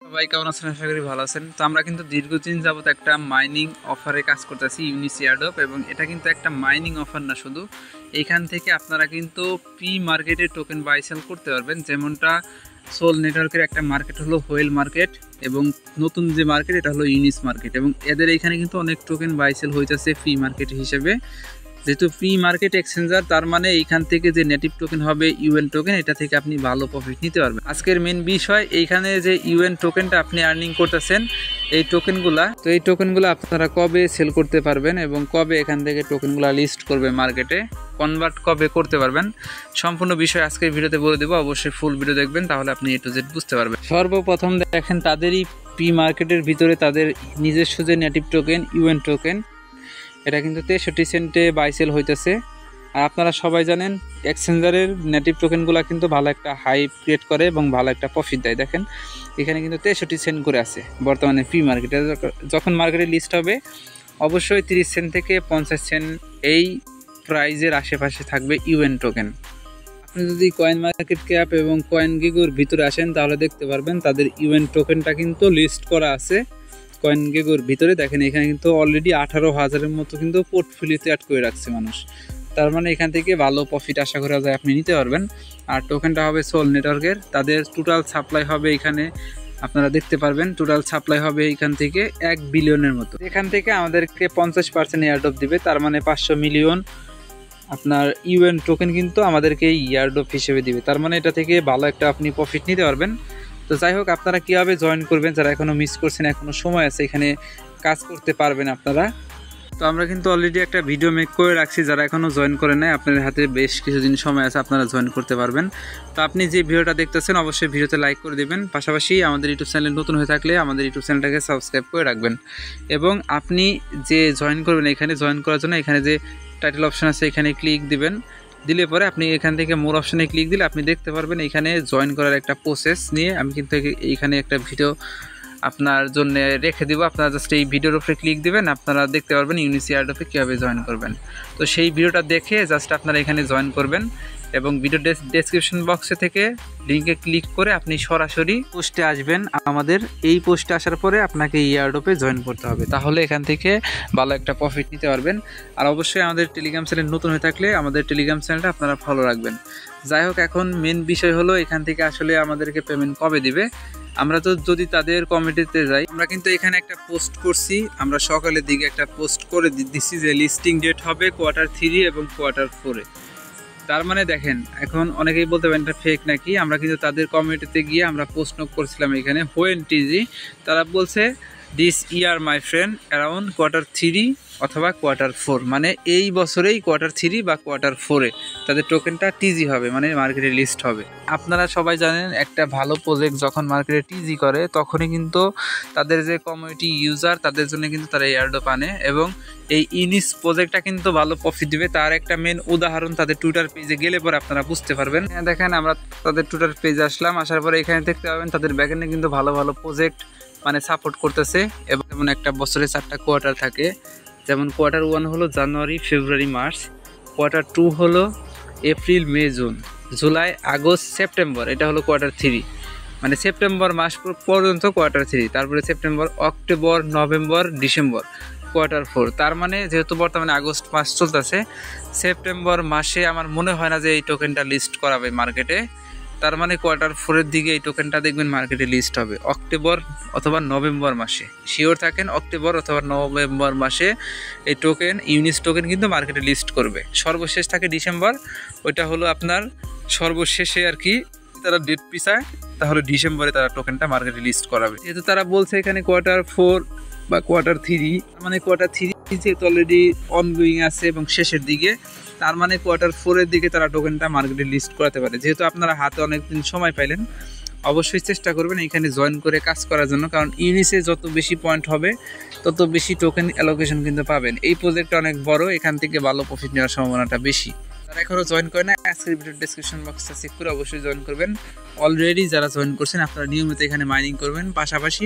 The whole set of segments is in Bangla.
সবাই কেমন আছেন? আশা করি ভালো আছেন। তো আমরা কিন্তু দীর্ঘদিন যাবত একটা মাইনিং অফারে কাজ করতেছি, ইউনিস এয়ারড্রপ, এবং এটা কিন্তু একটা মাইনিং অফার না শুধু। এইখান থেকে আপনারা কিন্তু প্রি মার্কেটে টোকেন বাই সেল করতে পারবেন। যেমনটা সোল নেটওয়ার্কের একটা মার্কেট হলো হোয়েল মার্কেট, এবং নতুন যে মার্কেট এটা হলো ইউনিস মার্কেট, এবং এদের এইখানে কিন্তু অনেক টোকেন বাই সেল হইতেছে ফ্রি মার্কেট হিসেবে। যেহেতু ফ্রি মার্কেট এক্সচেঞ্জার, তার মানে এইখান থেকে যে নেটিভ টোকেন হবে ইউএন টোকেন, এটা থেকে আপনি ভালো প্রফিট নিতে পারবেন। আজকের মেন বিষয় এইখানে যে ইউএন টোকেনটা আপনি আর্নিং করতেছেন, এই টোকেনগুলো আপনারা কবে সেল করতে পারবেন এবং কবে এখান থেকে টোকেনগুলো লিস্ট করবে মার্কেটে, কনভার্ট কবে করতে পারবেন, সম্পূর্ণ বিষয় আজকের ভিডিওতে বলে দেবো। অবশ্যই ফুল ভিডিও দেখবেন, তাহলে আপনি A to Z বুঝতে পারবেন। সর্বপ্রথম দেখেন তাদেরই প্রি মার্কেটের ভিতরে তাদের নিজস্ব যে নেটিভ টোকেন ইউএন টোকেন, এটা কিন্তু 63 সেন্টে বাই সেল হইতেছে। আর আপনারা সবাই জানেন এক্সচেঞ্জারের নেটিভ টোকেনগুলো কিন্তু ভালো একটা হাইপ ক্রিয়েট করে এবং ভালো একটা প্রফিট দেয়। দেখেন এখানে কিন্তু 63 সেন্ট করে আছে বর্তমানে ফ্রি মার্কেটে। যখন মার্কেটে লিস্ট হবে অবশ্যই 30 সেন্ট থেকে 50 সেন্ট এই প্রাইজের আশেপাশে থাকবে ইউএন টোকেন। আপনি যদি কয়েন মার্কেট ক্যাপ এবং কয়েন গিগোর ভিতরে আসেন তাহলে দেখতে পারবেন তাদের ইউএন টোকেনটা কিন্তু লিস্ট করা আছে কয়েন গিগোর ভিতরে। দেখেন এখানে কিন্তু অলরেডি 18,000-এর মতো কিন্তু পোর্টফোলিওতে অ্যাড করে রাখছে মানুষ। তার মানে এখান থেকে ভালো প্রফিট আশা করা যায় আপনি নিতে পারবেন। আর টোকেনটা হবে সোল নেটওয়ার্কের, তাদের টোটাল সাপ্লাই হবে এখানে আপনারা দেখতে পারবেন, টোটাল সাপ্লাই হবে এখান থেকে 1 বিলিয়নের মতো। এখান থেকে আমাদেরকে 50% এয়ারড্রপ দিবে, তার মানে 500 মিলিয়ন আপনার ইউএন টোকেন কিন্তু আমাদেরকে এয়ারড্রপ হিসেবে দিবে। তার মানে এটা থেকে ভালো একটা আপনি প্রফিট নিতে পারবেন। তো যাই হোক, আপনারা কীভাবে জয়েন করবেন, যারা এখনও মিস করছেন এখনও সময় আছে, এখানে কাজ করতে পারবেন আপনারা। তো আমরা কিন্তু অলরেডি একটা ভিডিও মেক করে রাখছি, যারা এখনও জয়েন করে নেয় আপনার হাতে বেশ কিছুদিন সময় আছে, আপনারা জয়েন করতে পারবেন। তো আপনি যে ভিডিওটা দেখতেছেন অবশ্যই ভিডিওতে লাইক করে দেবেন, পাশাপাশি আমাদের ইউটিউব চ্যানেল নতুন হয়ে থাকলে আমাদের ইউটিউব চ্যানেলটাকে সাবস্ক্রাইব করে রাখবেন। এবং আপনি যে জয়েন করবেন, এখানে জয়েন করার জন্য এখানে যে টাইটেল অপশান আছে এখানে ক্লিক দিবেন। দিলে পরে আপনি এখান থেকে মোর অপশানে ক্লিক দিলে আপনি দেখতে পারবেন এখানে জয়েন করার একটা প্রসেস নিয়ে আমি কিন্তু এইখানে একটা ভিডিও আপনার জন্য রেখে দেবো। আপনারা জাস্ট এই ভিডিওর উপরে ক্লিক দিবেন, আপনারা দেখতে পারবেন ইউনিস এয়ারড্রপে কীভাবে জয়েন করবেন। তো সেই ভিডিওটা দেখে জাস্ট আপনারা এখানে জয়েন করবেন এবং ভিডিও ডেসক্রিপশন বক্সে থেকে লিঙ্কে ক্লিক করে আপনি সরাসরি পোস্টে আসবেন। আমাদের এই পোস্টে আসার পরে আপনাকে এয়ারড্রপে জয়েন করতে হবে, তাহলে এখান থেকে ভালো একটা প্রফিট নিতে পারবেন। আর অবশ্যই আমাদের টেলিগ্রাম চ্যানেল নতুন হয়ে থাকলে আমাদের টেলিগ্রাম চ্যানেলটা আপনারা ফলো রাখবেন। যাই হোক, এখন মেন বিষয় হলো এখান থেকে আসলে আমাদেরকে পেমেন্ট কবে দিবে। আমরা তো যদি তাদের কমিটিতে যাই, আমরা কিন্তু এখানে একটা পোস্ট করছি, আমরা সকালের দিকে একটা পোস্ট করে দিচ্ছি যে লিস্টিং ডেট হবে Q3 এবং Q4-এ। তার মানে দেখেন এখন অনেকেই বলতে পারেন এটা ফেক নাকি, আমরা কিন্তু তাদের কমিউনিটিতে গিয়ে আমরা প্রশ্ন করছিলাম এখানে হোয়েন টিজি, তারা বলছে this year my friend around Q3 অথবা Q4, মানে এই বছরেই Q3 বা Q4-এ তাদের টোকেনটা টিজি হবে, মানে মার্কেটে লিস্ট হবে। আপনারা সবাই জানেন একটা ভালো প্রজেক্ট যখন মার্কেটে টিজি করে তখনই কিন্তু তাদের যে কমিউনিটি ইউজার তাদের জন্য কিন্তু তারা এয়ারড্রপ আনে, এবং এই ইউনিস প্রজেক্টটা কিন্তু ভালো প্রফিট দিবে। তার একটা মেন উদাহরণ তাদের টুইটার পেজে গেলে পরে আপনারা বুঝতে পারবেন। দেখেন আমরা তাদের টুইটার পেজে আসলাম, আসার পরে এখানে দেখতে পাবেন তাদের ব্যাকএন্ডে কিন্তু ভালো ভালো প্রজেক্ট মানে সাপোর্ট করতেছে। এবং যেমন একটা বছরে 4টা কোয়ার্টার থাকে, যেমন Q1 হলো জানুয়ারি, ফেব্রুয়ারি, মার্চ, Q2 হলো এপ্রিল, মে, জুন, জুলাই, আগস্ট, সেপ্টেম্বর, এটা হলো Q3, মানে সেপ্টেম্বর মাস পর্যন্ত Q3, তারপরে September, October, November, December Q4। তার মানে যেহেতু বর্তমানে আগস্ট মাস চলতেছে, সেপ্টেম্বর মাসে আমার মনে হয় না যে এই টোকেনটা লিস্ট করাবে মার্কেটে। তার মানে Q4-এর দিকে এই টোকেনটা দেখবেন মার্কেটে লিস্ট হবে অক্টোবর অথবা নভেম্বর মাসে। শিওর থাকেন অক্টোবর অথবা নভেম্বর মাসে এই টোকেন ইউনিস টোকেন কিন্তু মার্কেটে লিস্ট করবে। সর্বশেষ থাকে ডিসেম্বর, ওইটা হলো আপনার সর্বশেষে আর কি তারা ডেট পিছায়, তাহলে ডিসেম্বরে তারা টোকেনটা মার্কেটে লিস্ট করাবে। যেহেতু তারা বলছে এখানে Q4 বা Q3, মানে Q3 যেহেতু অলরেডি অনগোয়িং আছে এবং শেষের দিকে, তার মানে Q4-এর দিকে তারা টোকেনটা মার্কেটে লিস্ট করাতে পারে। যেহেতু আপনারা হাতে অনেকদিন সময় পাইলেন, অবশ্যই চেষ্টা করবেন এখানে জয়েন করে কাজ করার জন্য, কারণ ইউনিসে যত বেশি পয়েন্ট হবে তত বেশি টোকেন অ্যালোকেশন কিন্তু পাবেন। এই প্রজেক্টটা অনেক বড়, এখান থেকে ভালো প্রফিট নেওয়ার সম্ভাবনাটা বেশি। যারা এখনও জয়েন করে না আজকের ভিডিওর ডেসক্রিপশন বক্সটা চেক করে অবশ্যই জয়েন করবেন। অলরেডি যারা জয়েন করছেন আপনারা নিয়মিত এখানে মাইনিং করবেন, পাশাপাশি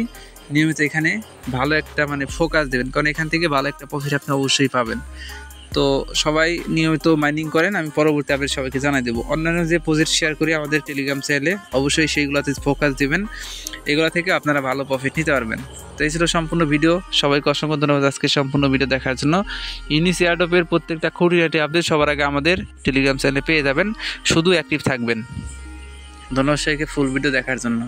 নিয়মিত এখানে ভালো একটা মানে ফোকাস দেবেন, কারণ এখান থেকে ভালো একটা প্রফিট আপনি অবশ্যই পাবেন। তো সবাই নিয়মিত মাইনিং করেন, আমি পরবর্তী আপডেট সবাইকে জানাই দেবো। অন্যান্য যে প্রজেক্ট শেয়ার করি আমাদের টেলিগ্রাম চ্যানেলে, অবশ্যই সেইগুলোতে ফোকাস দিবেন, এগুলো থেকে আপনারা ভালো প্রফিট নিতে পারবেন। তো এই ছিল সম্পূর্ণ ভিডিও। সবাইকে অসংখ্য ধন্যবাদ আজকে সম্পূর্ণ ভিডিও দেখার জন্য। ইউনিসি এয়ারড্রপের প্রত্যেকটা খুঁটিনাটি আপডেট সবার আগে আমাদের টেলিগ্রাম চ্যানেলে পেয়ে যাবেন, শুধু অ্যাক্টিভ থাকবেন। ধন্যবাদ সবাইকে ফুল ভিডিও দেখার জন্য।